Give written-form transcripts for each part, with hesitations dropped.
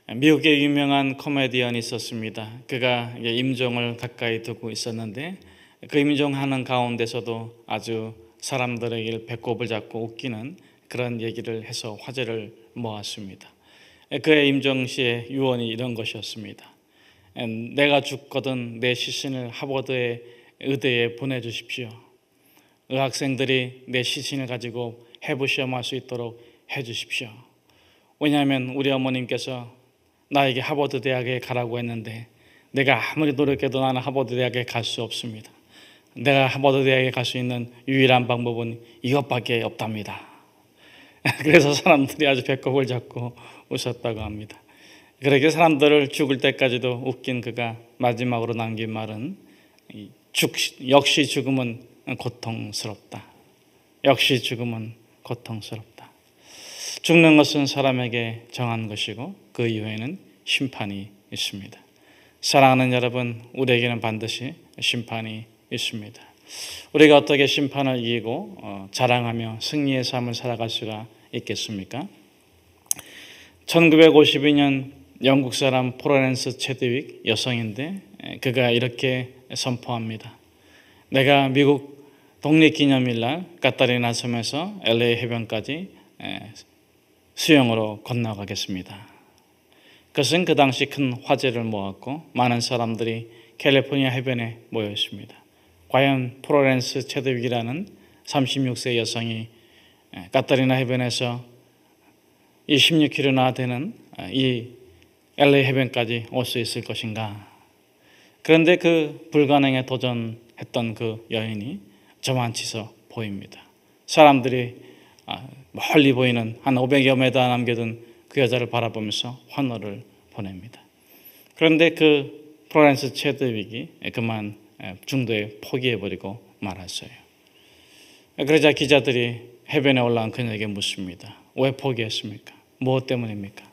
미국의 유명한 코미디언이 있었습니다. 그가 임종을 가까이 두고 있었는데 그 임종하는 가운데서도 아주 사람들에게 배꼽을 잡고 웃기는 그런 얘기를 해서 화제를 모았습니다. 그의 임종 시의 유언이 이런 것이었습니다. 내가 죽거든 내 시신을 하버드의 의대에 보내주십시오. 의학생들이 내 시신을 가지고 해부 시험할 수 있도록 해주십시오. 왜냐하면 우리 어머님께서 나에게 하버드 대학에 가라고 했는데 내가 아무리 노력해도 나는 하버드 대학에 갈 수 없습니다. 내가 하버드 대학에 갈 수 있는 유일한 방법은 이것밖에 없답니다. 그래서 사람들이 아주 배꼽을 잡고 웃었다고 합니다. 그렇게 사람들을 죽을 때까지도 웃긴 그가 마지막으로 남긴 말은 역시 죽음은 고통스럽다. 역시 죽음은 고통스럽다. 죽는 것은 사람에게 정한 것이고 그 이후에는 심판이 있습니다. 사랑하는 여러분, 우리에게는 반드시 심판이 있습니다. 우리가 어떻게 심판을 이기고 자랑하며 승리의 삶을 살아갈 수가 있겠습니까? 1952년 영국 사람 플로렌스 체드윅 여성인데 그가 이렇게 선포합니다. 내가 미국 독립기념일날 카타리나 섬에서 LA 해변까지 수영으로 건너가겠습니다. 그것은 그 당시 큰 화제를 모았고 많은 사람들이 캘리포니아 해변에 모여 있습니다. 과연 플로렌스 체드윅이라는 36세 여성이 카타리나 해변에서 이 16km나 되는 이 LA 해변까지 올 수 있을 것인가? 그런데 그 불가능에 도전했던 그 여인이 저만치서 보입니다. 사람들이 멀리 보이는 한 500여 미터 남겨둔 그 여자를 바라보면서 환호를 보냅니다. 그런데 그 플로렌스 체드윅이 그만 중도에 포기해버리고 말았어요. 그러자 기자들이 해변에 올라온 그녀에게 묻습니다. 왜 포기했습니까? 무엇 때문입니까?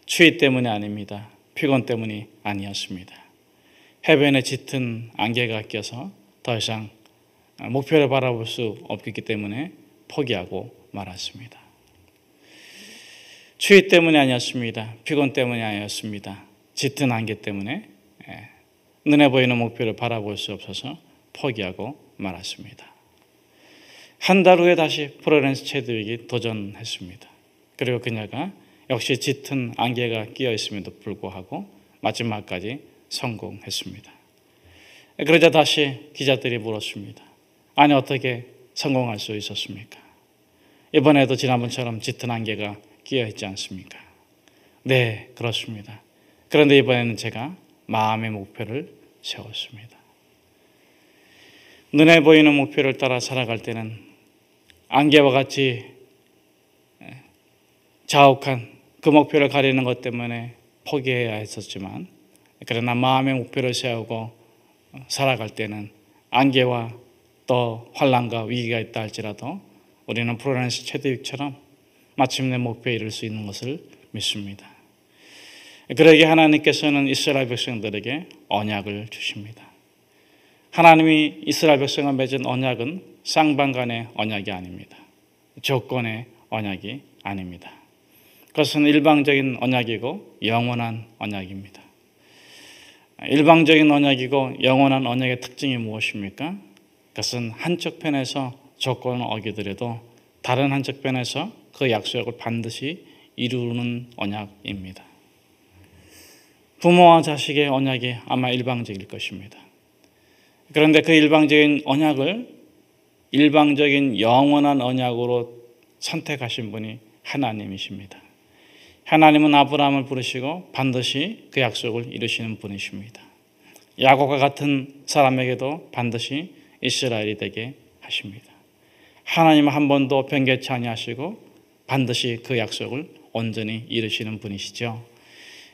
추위 때문이 아닙니다. 피곤 때문이 아니었습니다. 해변에 짙은 안개가 껴서 더 이상 목표를 바라볼 수 없기 때문에 포기하고 말았습니다. 추위 때문이 아니었습니다. 피곤 때문이 아니었습니다. 짙은 안개 때문에 눈에 보이는 목표를 바라볼 수 없어서 포기하고 말았습니다. 한 달 후에 다시 플로렌스 체드윅이 도전했습니다. 그리고 그녀가 역시 짙은 안개가 끼어 있음에도 불구하고 마지막까지 성공했습니다. 그러자 다시 기자들이 물었습니다. 아니 어떻게 성공할 수 있었습니까? 이번에도 지난번처럼 짙은 안개가 끼어 있지 않습니까? 네, 그렇습니다. 그런데 이번에는 제가 마음의 목표를 세웠습니다. 눈에 보이는 목표를 따라 살아갈 때는 안개와 같이 자욱한 그 목표를 가리는 것 때문에 포기해야 했었지만 그러나 마음의 목표를 세우고 살아갈 때는 안개와 또 환난과 위기가 있다 할지라도 우리는 플로렌스 체드윅처럼 마침내 목표에 이를 수 있는 것을 믿습니다. 그러기에 하나님께서는 이스라엘 백성들에게 언약을 주십니다. 하나님이 이스라엘 백성과 맺은 언약은 쌍방간의 언약이 아닙니다. 조건의 언약이 아닙니다. 그것은 일방적인 언약이고 영원한 언약입니다. 일방적인 언약이고 영원한 언약의 특징이 무엇입니까? 그것은 한쪽 편에서 조건을 어기더라도 다른 한쪽 편에서 그 약속을 반드시 이루는 언약입니다. 부모와 자식의 언약이 아마 일방적일 것입니다. 그런데 그 일방적인 언약을 일방적인 영원한 언약으로 선택하신 분이 하나님이십니다. 하나님은 아브라함을 부르시고 반드시 그 약속을 이루시는 분이십니다. 야곱과 같은 사람에게도 반드시 이스라엘이 되게 하십니다. 하나님은 한 번도 변개치 아니하시고 반드시 그 약속을 온전히 이루시는 분이시죠.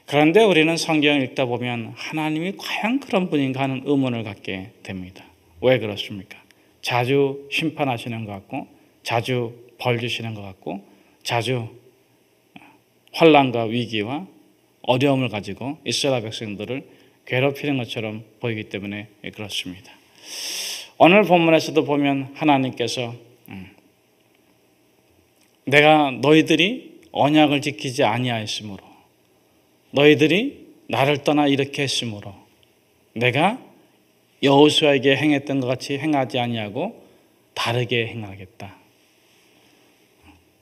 그런데 우리는 성경을 읽다 보면 하나님이 과연 그런 분인가 하는 의문을 갖게 됩니다. 왜 그렇습니까? 자주 심판하시는 것 같고 자주 벌 주시는 것 같고 자주 환난과 위기와 어려움을 가지고 이스라엘 백성들을 괴롭히는 것처럼 보이기 때문에 그렇습니다. 오늘 본문에서도 보면 하나님께서 내가 너희들이 언약을 지키지 아니하였으므로 너희들이 나를 떠나 이렇게 했으므로 내가 여호수아에게 행했던 것 같이 행하지 아니하고 다르게 행하겠다.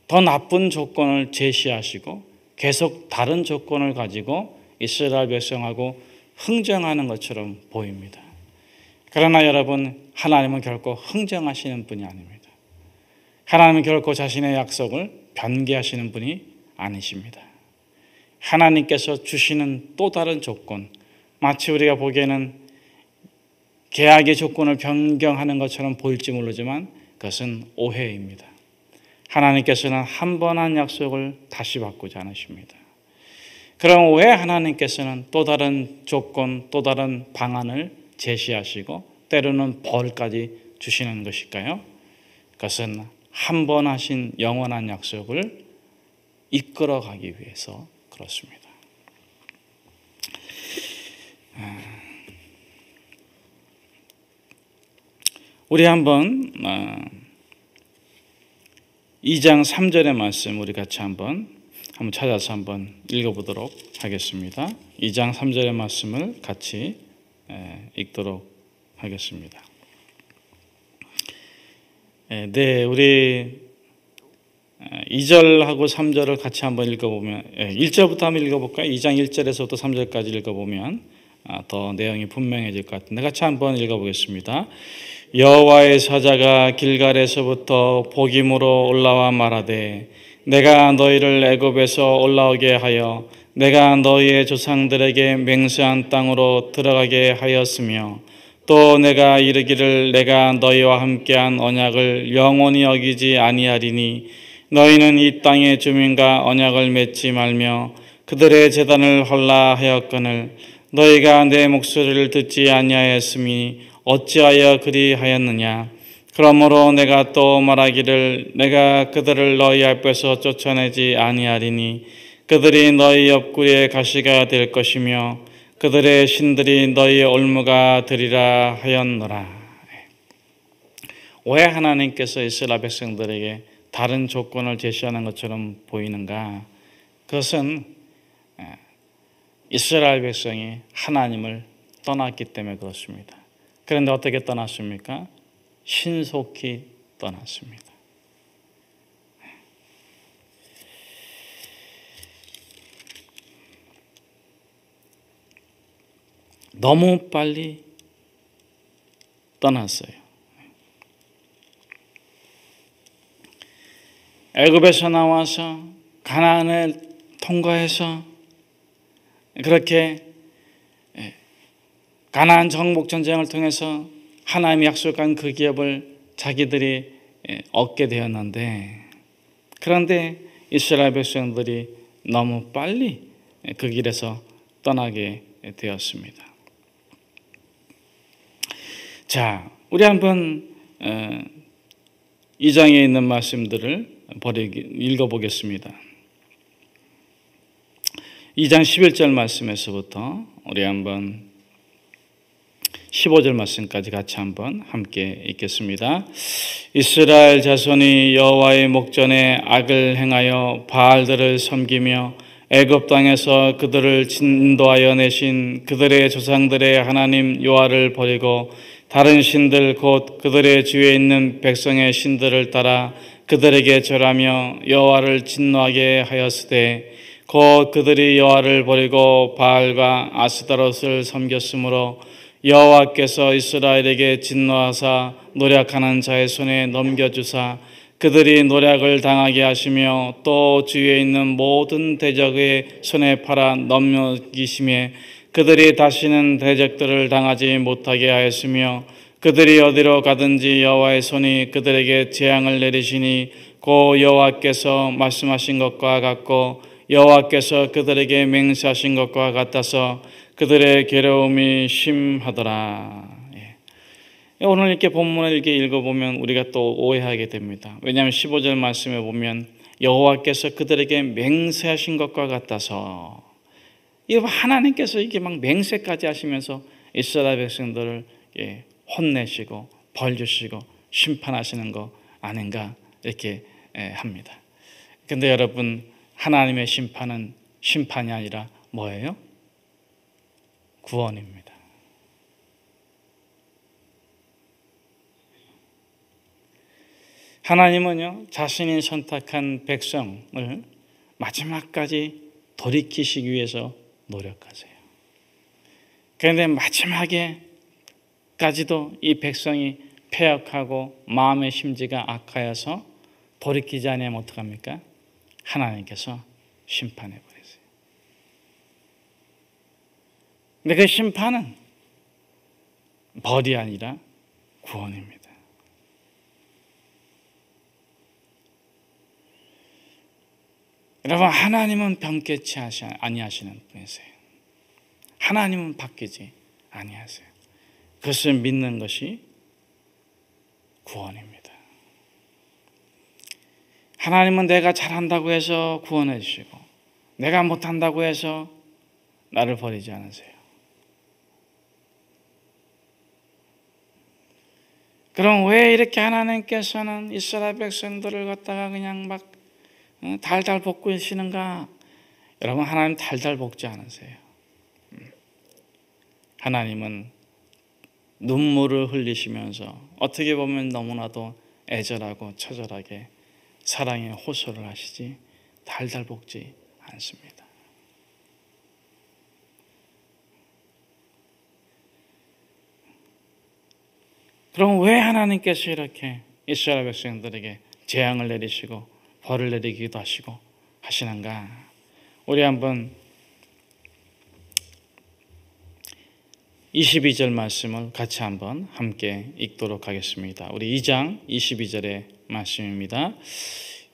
더 나쁜 조건을 제시하시고 계속 다른 조건을 가지고 이스라엘 백성하고 흥정하는 것처럼 보입니다. 그러나 여러분, 하나님은 결코 흥정하시는 분이 아닙니다. 하나님은 결코 자신의 약속을 변개하시는 분이 아니십니다. 하나님께서 주시는 또 다른 조건, 마치 우리가 보기에는 계약의 조건을 변경하는 것처럼 보일지 모르지만 그것은 오해입니다. 하나님께서는 한 번 한 약속을 다시 바꾸지 않으십니다. 그럼 왜 하나님께서는 또 다른 조건, 또 다른 방안을 제시하시고 때로는 벌까지 주시는 것일까요? 그것은 한 번 하신 영원한 약속을 이끌어가기 위해서 그렇습니다. 우리 한번 2장 3절의 말씀 우리 같이 한번 찾아서 한번 읽어보도록 하겠습니다. 2장 3절의 말씀을 같이 읽도록 하겠습니다. 네, 우리 2절하고 3절을 같이 한번 읽어보면 1절부터 한번 읽어볼까요? 2장 1절에서부터 3절까지 읽어보면 더 내용이 분명해질 것 같은데 같이 한번 읽어보겠습니다. 여호와의 사자가 길갈에서부터 복임으로 올라와 말하되 내가 너희를 애굽에서 올라오게 하여 내가 너희의 조상들에게 맹세한 땅으로 들어가게 하였으며 또 내가 이르기를 내가 너희와 함께한 언약을 영원히 어기지 아니하리니 너희는 이 땅의 주민과 언약을 맺지 말며 그들의 제단을 헐라 하였거늘 너희가 내 목소리를 듣지 아니하였으니 어찌하여 그리하였느냐. 그러므로 내가 또 말하기를 내가 그들을 너희 앞에서 쫓아내지 아니하리니 그들이 너희 옆구리의 가시가 될 것이며 그들의 신들이 너희의 올무가 되리라 하였노라. 왜 하나님께서 이스라엘 백성들에게 다른 조건을 제시하는 것처럼 보이는가? 그것은 이스라엘 백성이 하나님을 떠났기 때문에 그렇습니다. 그런데 어떻게 떠났습니까? 신속히 떠났습니다. 너무 빨리 떠났어요. 애굽에서 나와서 가나안을 통과해서 그렇게 가나안 정복 전쟁을 통해서 하나님이 약속한 그 기업을 자기들이 얻게 되었는데 그런데 이스라엘 백성들이 너무 빨리 그 길에서 떠나게 되었습니다. 자, 우리 한번 2장에 있는 말씀들을 읽어보겠습니다. 2장 11절 말씀에서부터 우리 한번 15절 말씀까지 같이 한번 함께 읽겠습니다. 이스라엘 자손이 여호와의 목전에 악을 행하여 바알들을 섬기며 애굽 땅에서 그들을 인도하여 내신 그들의 조상들의 하나님 여호와를 버리고 다른 신들 곧 그들의 주위에 있는 백성의 신들을 따라 그들에게 절하며 여호와를 진노하게 하였으되 곧 그들이 여호와를 버리고 바알과 아스타롯을 섬겼으므로 여호와께서 이스라엘에게 진노하사 노략하는 자의 손에 넘겨주사 그들이 노략을 당하게 하시며 또 주위에 있는 모든 대적의 손에 팔아 넘기심에 그들이 다시는 대적들을 당하지 못하게 하였으며 그들이 어디로 가든지 여호와의 손이 그들에게 재앙을 내리시니 고 여호와께서 말씀하신 것과 같고 여호와께서 그들에게 맹세하신 것과 같아서 그들의 괴로움이 심하더라. 오늘 이렇게 본문을 이렇게 읽어보면 우리가 또 오해하게 됩니다. 왜냐하면 15절 말씀에 보면 여호와께서 그들에게 맹세하신 것과 같아서 하나님께서 이게 막 맹세까지 하시면서 이스라엘 백성들을 혼내시고 벌 주시고 심판하시는 거 아닌가 이렇게 합니다. 근데 여러분 하나님의 심판은 심판이 아니라 뭐예요? 구원입니다. 하나님은요, 자신이 선택한 백성을 마지막까지 돌이키시기 위해서 노력하세요. 그런데 마지막에까지도 이 백성이 패역하고 마음의 심지가 악하여서 돌이키지 않으면 어떡합니까? 하나님께서 심판해 버리세요. 근데 그 심판은 벌이 아니라 구원입니다. 여러분, 하나님은 변개치 아니하시는 분이세요. 하나님은 바뀌지 아니하세요. 그것을 믿는 것이 구원입니다. 하나님은 내가 잘한다고 해서 구원해 주시고 내가 못한다고 해서 나를 버리지 않으세요. 그럼 왜 이렇게 하나님께서는 이스라엘 백성들을 갖다가 그냥 막 달달 볶고 계시는가? 여러분, 하나님 달달 볶지 않으세요. 하나님은 눈물을 흘리시면서 어떻게 보면 너무나도 애절하고 처절하게 사랑의 호소를 하시지 달달 볶지 않습니다. 그럼 왜 하나님께서 이렇게 이스라엘 백성들에게 재앙을 내리시고 벌을 내리기도 하시고 하시는가? 우리 한번 22절 말씀을 같이 한번 함께 읽도록 하겠습니다. 우리 2장 22절의 말씀입니다.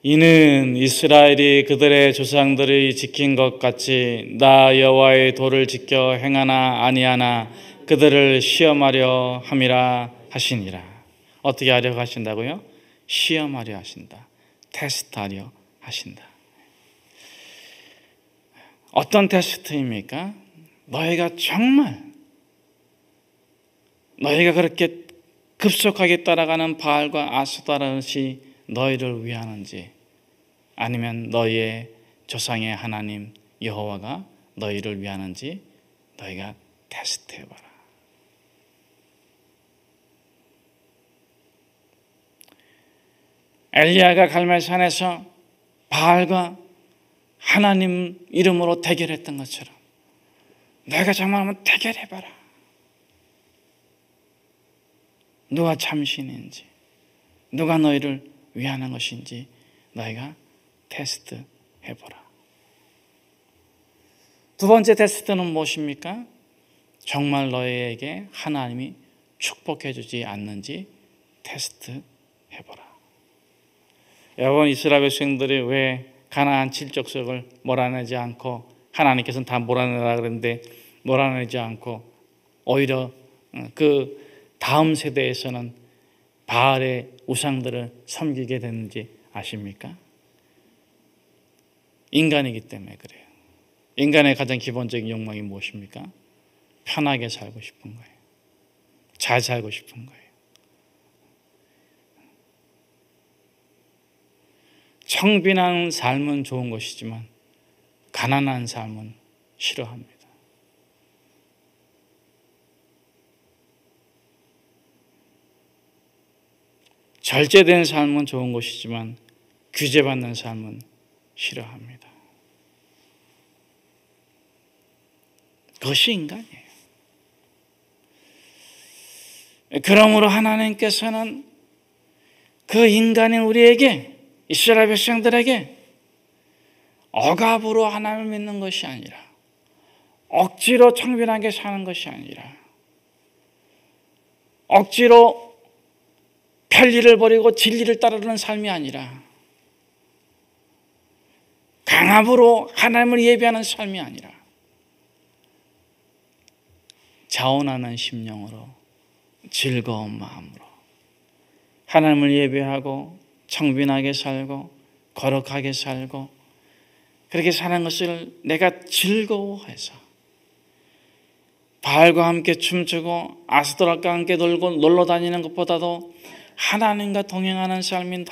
이는 이스라엘이 그들의 조상들이 지킨 것 같이 나 여호와의 도를 지켜 행하나 아니하나 그들을 시험하려 함이라 하시니라. 어떻게 하려 하신다고요? 시험하려 하신다. 테스트하려 하신다. 어떤 테스트입니까? 너희가 정말 너희가 그렇게 급속하게 따라가는 바알과 아스타롯이 너희를 위하는지 아니면 너희의 조상의 하나님 여호와가 너희를 위하는지 너희가 테스트해봐라. 엘리야가 갈멜산에서 바알과 하나님 이름으로 대결했던 것처럼 너희가 정말 한번 대결해봐라. 누가 참신인지 누가 너희를 위하는 것인지 너희가 테스트 해보라. 두 번째 테스트는 무엇입니까? 정말 너희에게 하나님이 축복해 주지 않는지 테스트 해보라. 여러분, 이스라엘 백성들이 왜 가나안 칠족석을 몰아내지 않고 하나님께서는 다 몰아내라 그랬는데 몰아내지 않고 오히려 그 다음 세대에서는 바알의 우상들을 섬기게 됐는지 아십니까? 인간이기 때문에 그래요. 인간의 가장 기본적인 욕망이 무엇입니까? 편하게 살고 싶은 거예요. 잘 살고 싶은 거예요. 청빈한 삶은 좋은 것이지만 가난한 삶은 싫어합니다. 절제된 삶은 좋은 것이지만 규제받는 삶은 싫어합니다. 그것이 인간이에요. 그러므로 하나님께서는 그 인간인 우리에게, 이스라엘 백성들에게 억압으로 하나님을 믿는 것이 아니라, 억지로 청빈하게 사는 것이 아니라, 억지로 편리를 버리고 진리를 따르는 삶이 아니라, 강압으로 하나님을 예배하는 삶이 아니라, 자원하는 심령으로 즐거운 마음으로 하나님을 예배하고 청빈하게 살고 거룩하게 살고 그렇게 사는 것을 내가 즐거워해서 바알과 함께 춤추고 아스토락과 함께 놀러 다니는 것보다도 하나님과 동행하는 삶이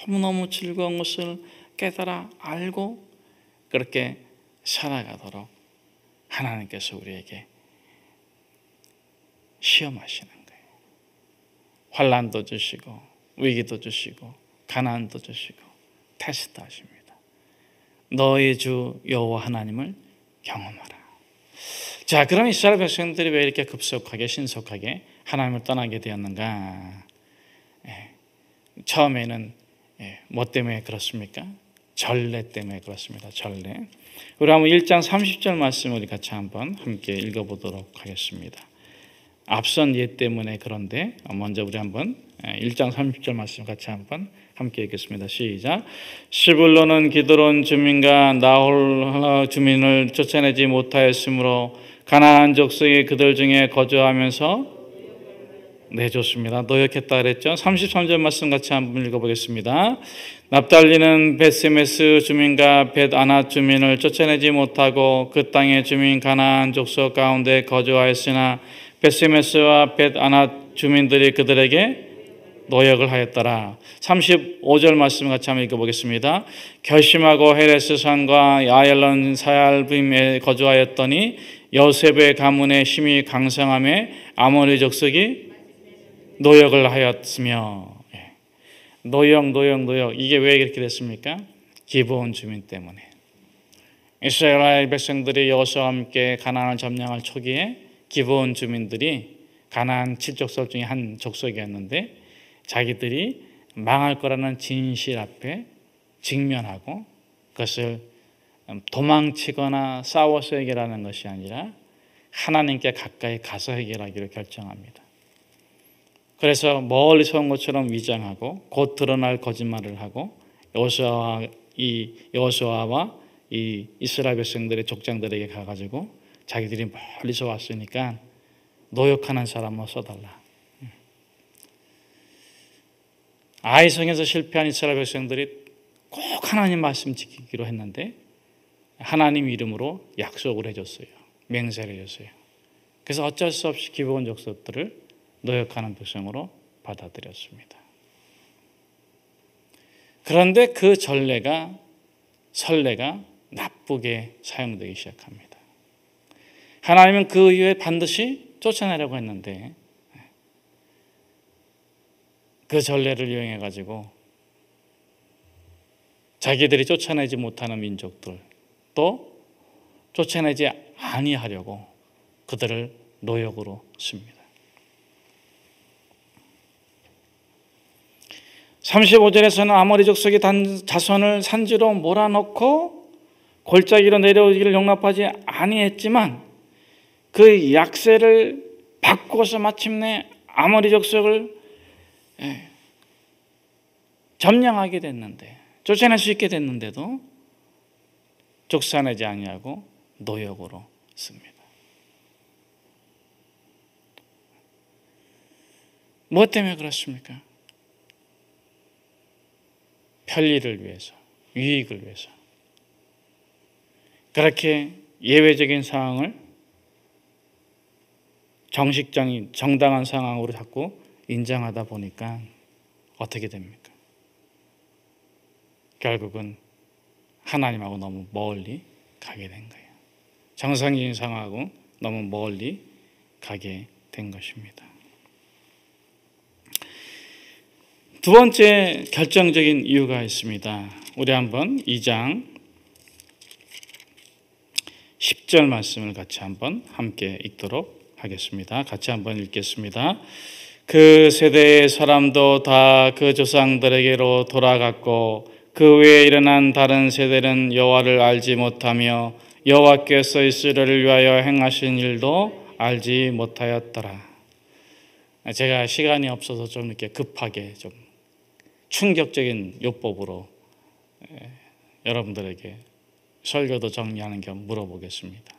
너무너무 즐거운 것을 깨달아 알고 그렇게 살아가도록 하나님께서 우리에게 시험하시는 거예요. 환난도 주시고 위기도 주시고 가난도 주시고 테스트하십니다. 너의 주 여호와 하나님을 경험하라. 자, 그럼 이스라엘 백성들이 왜 이렇게 급속하게 신속하게 하나님을 떠나게 되었는가? 처음에는 뭐 때문에 그렇습니까? 전례 때문에 그렇습니다. 전례. 우리 한번 1장 30절 말씀 우리 같이 한번 함께 읽어보도록 하겠습니다. 앞선 예 때문에 그런데 먼저 우리 한번 1장 30절 말씀 같이 한번 함께 읽겠습니다. 시작. 스불론은 기드론 주민과 나홀 주민을 쫓아내지 못하였으므로 가나안 족속이 그들 중에 거주하면서 좋습니다. 노역했다 그랬죠. 33절 말씀 같이 한번 읽어보겠습니다. 납달리는 벳세메스 주민과 벳아낫 주민을 쫓아내지 못하고 그 땅의 주민 가나안 족속 가운데 거주하였으나 벳세메스와 벳아낫 주민들이 그들에게 노역을 하였더라. 35절 말씀 같이 한번 읽어보겠습니다. 결심하고 헤레스 산과 야엘론 사얄빔에 거주하였더니 여셉의 가문의 힘이 강성함에 아모리 족속이 노역을 하였으며, 노역 이게 왜 이렇게 됐습니까? 기브온 주민 때문에. 이스라엘 백성들이 여호수아와 함께 가나안을 점령할 초기에 기브온 주민들이 가나안 7족속 중에 한 족속이었는데 자기들이 망할 거라는 진실 앞에 직면하고 그것을 도망치거나 싸워서 해결하는 것이 아니라 하나님께 가까이 가서 해결하기로 결정합니다. 그래서 멀리서 온 것처럼 위장하고 곧 드러날 거짓말을 하고 여호수아와 이 이스라엘 백성들의 족장들에게 가가지고 자기들이 멀리서 왔으니까 노역하는 사람을 써달라. 아이성에서 실패한 이스라엘 백성들이 꼭 하나님 말씀 지키기로 했는데 하나님 이름으로 약속을 해줬어요. 맹세를 해줬어요. 그래서 어쩔 수 없이 기브온 족속들을 노역하는 백성으로 받아들였습니다. 그런데 그 설례가 나쁘게 사용되기 시작합니다. 하나님은 그 이후에 반드시 쫓아내려고 했는데 그 전례를 이용해 가지고 자기들이 쫓아내지 못하는 민족들 또 쫓아내지 아니하려고 그들을 노역으로 씁니다. 35절에서는 아모리 족속이 자손을 산지로 몰아넣고 골짜기로 내려오기를 용납하지 아니했지만 그 약세를 바꿔서 마침내 아모리 족속을 점령하게 됐는데 쫓아낼 수 있게 됐는데도 쫓아내지 아니하고 노역으로 씁니다. 무엇 때문에 그렇습니까? 편리를 위해서, 유익을 위해서. 그렇게 예외적인 상황을 정식적인 정당한 상황으로 자꾸 인정하다 보니까 어떻게 됩니까? 결국은 하나님하고 너무 멀리 가게 된 거예요. 정상적인 상황하고 너무 멀리 가게 된 것입니다. 두 번째 결정적인 이유가 있습니다. 우리 한번 2장 10절 말씀을 같이 한번 함께 읽도록 하겠습니다. 같이 한번 읽겠습니다. 그 세대의 사람도 다 그 조상들에게로 돌아갔고 그 외에 일어난 다른 세대는 여호와를 알지 못하며 여호와께서 이스라엘을 위하여 행하신 일도 알지 못하였더라. 제가 시간이 없어서 좀 이렇게 급하게 좀 충격적인 요법으로 여러분들에게 설교도 정리하는 겸 물어보겠습니다.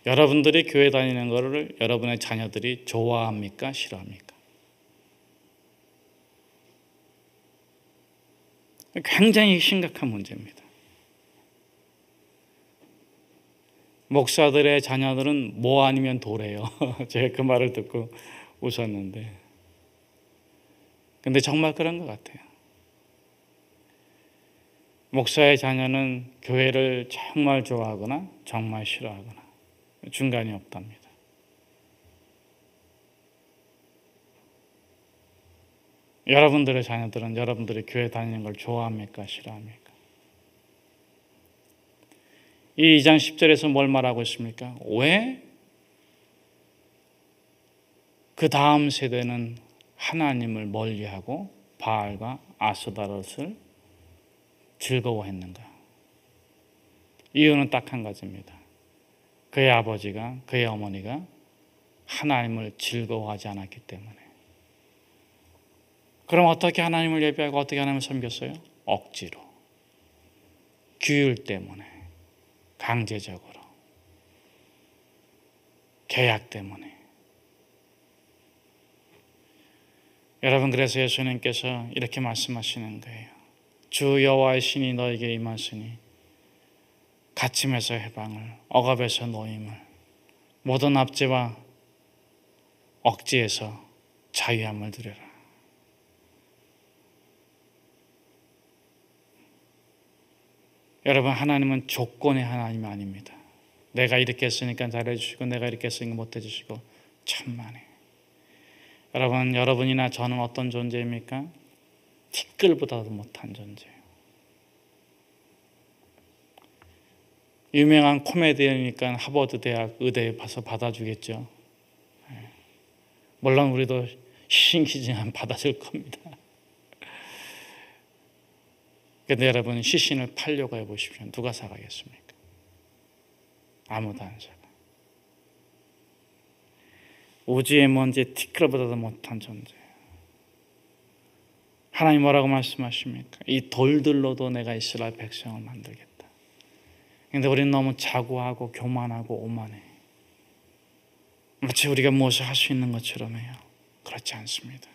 여러분들이 교회 다니는 것을 여러분의 자녀들이 좋아합니까? 싫어합니까? 굉장히 심각한 문제입니다. 목사들의 자녀들은 뭐 아니면 도래요. 제가 그 말을 듣고 웃었는데 근데 정말 그런 것 같아요. 목사의 자녀는 교회를 정말 좋아하거나 정말 싫어하거나 중간이 없답니다. 여러분들의 자녀들은 여러분들이 교회 다니는 걸 좋아합니까? 싫어합니까? 이 2장 10절에서 뭘 말하고 있습니까? 왜 그 다음 세대는 하나님을 멀리하고 바알과 아스다롯을 즐거워했는가? 이유는 딱 한 가지입니다. 그의 아버지가, 그의 어머니가 하나님을 즐거워하지 않았기 때문에. 그럼 어떻게 하나님을 예배하고 어떻게 하나님을 섬겼어요? 억지로, 규율 때문에, 강제적으로, 계약 때문에. 여러분, 그래서 예수님께서 이렇게 말씀하시는 거예요. 주 여호와의 신이 너에게 임하시니 갇힘에서 해방을, 억압에서 노임을, 모든 압제와 억지에서 자유함을 누려라. 여러분, 하나님은 조건의 하나님이 아닙니다. 내가 이렇게 했으니까 잘해주시고 내가 이렇게 했으니까 못해주시고 천만에. 여러분, 여러분이나 저는 어떤 존재입니까? 티끌보다도 못한 존재예요. 유명한 코미디언이니까 하버드 대학 의대에 가서 받아주겠죠. 물론 우리도 시신기지만 받아줄 겁니다. 그런데 여러분, 시신을 팔려고 해보십시오. 누가 사가겠습니까? 아무도 안 사가. 우주의 먼지 티끌보다도 못한 존재예요. 하나님 뭐라고 말씀하십니까? 이 돌들로도 내가 이스라엘 백성을 만들겠다. 그런데 우리는 너무 자고하고 교만하고 오만해. 마치 우리가 무엇을 할 수 있는 것처럼 해요. 그렇지 않습니다.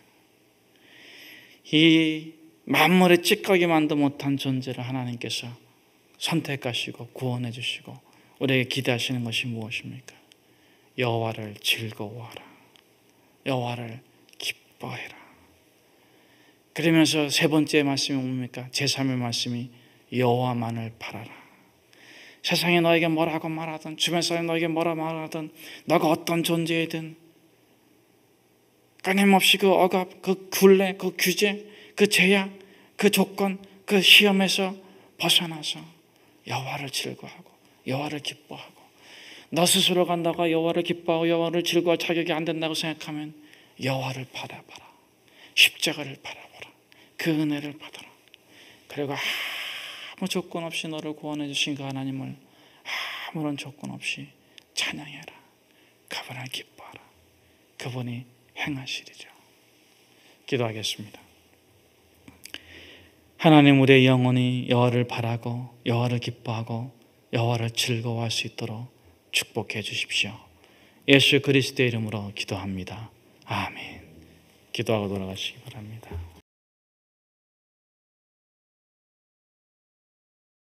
이 만물의 찌꺼기만도 못한 존재를 하나님께서 선택하시고 구원해 주시고 우리에게 기대하시는 것이 무엇입니까? 여호와를 즐거워하라. 여호와를 기뻐해라. 그러면서 세 번째 말씀이 뭡니까? 제3의 말씀이 여호와만을 바라라. 세상에 너에게 뭐라고 말하든 주변 사람이 너에게 뭐라 말하든 너가 어떤 존재이든 끊임없이 그 억압, 그 굴레, 그 규제, 그 제약, 그 조건, 그 시험에서 벗어나서 여호와를 즐거워하고 여호와를 기뻐하고 너 스스로가 너가 여호와를 기뻐하고 여호와를 즐거워할 자격이 안 된다고 생각하면 여호와를 바라봐라. 십자가를 바라보라. 그 은혜를 받아라. 그리고 아무 조건 없이 너를 구원해 주신 그 하나님을 아무런 조건 없이 찬양해라. 그분을 기뻐하라. 그분이 행하시리죠. 기도하겠습니다. 하나님, 우리의 영혼이 여호와를 바라고 여호와를 기뻐하고 여호와를 즐거워할 수 있도록 축복해 주십시오. 예수 그리스도의 이름으로 기도합니다. 아멘. 기도하고 돌아가시기 바랍니다.